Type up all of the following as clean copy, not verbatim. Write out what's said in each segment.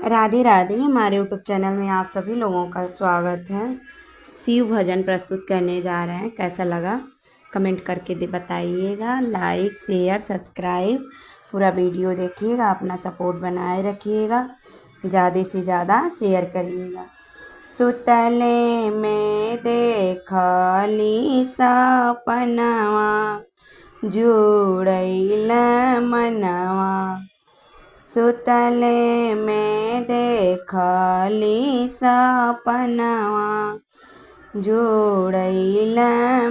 राधे राधे। हमारे YouTube channel में आप सभी लोगों का स्वागत है। शिव भजन प्रस्तुत करने जा रहे हैं। कैसा लगा कमेंट करके बताइएगा। लाइक शेयर सब्सक्राइब पूरा वीडियो देखिएगा। अपना सपोर्ट बनाए रखिएगा। ज़्यादा से ज़्यादा शेयर करिएगा। सुतले में देखली सपनवा जुड़ैल मनवा। सुतले में देखली सपनवा जुड़ैल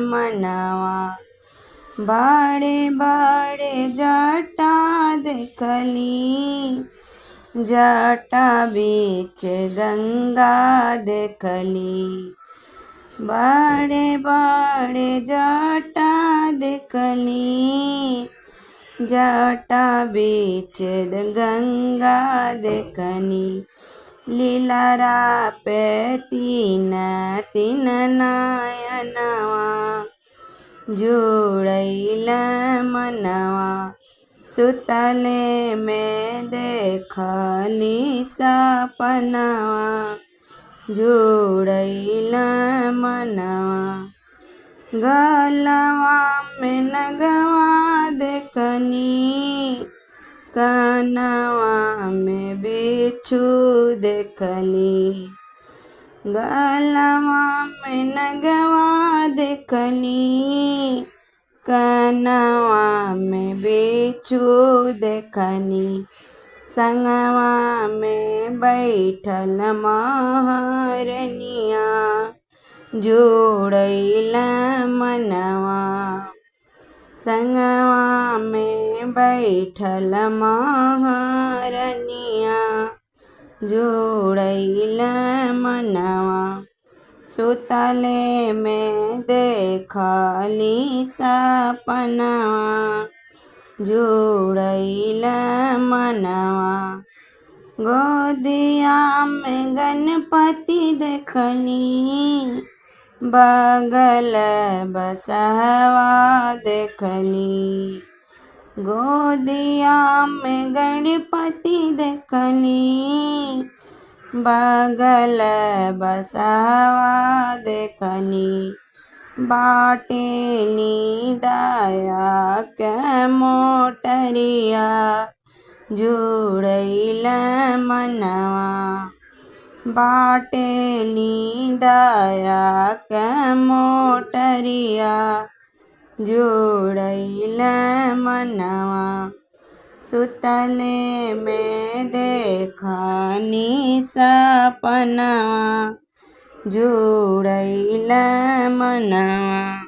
मनवा। बड़े बड़े जटा देखली जटा बीच गंगा देखली। बड़े बड़े जटा देखली जटा बीच गंगा देखनी। लीलरा पे तीन तीन नयनवा जुड़ैल मनवा। सुतले में देखली सपनवा जुड़ैल मनवा। गलवा में नगवा देखनी कनवा में बिच्छू देखली। गलवा में नगवा देखनी कनवा में बिच्छू देखनी। संगवा में बैठल महरनिया जुड़ैल मनवा। संगवा में बैठल महरनिया जुड़ैल मनवा। सुतले में देखली सपनवा जुड़ैल मनवा। गोदिया में गणपति देखली बगल बसहवा देखली। गोदिया में गणपति देखली बगल बसहवा देखनी। बाटेली दया के मोटरिया जुड़ैल मनवा। बाटेली दया के मोटरिया जुड़ैल मनवा। सुतले में देखनी सपनवा जुड़ैल मनवा।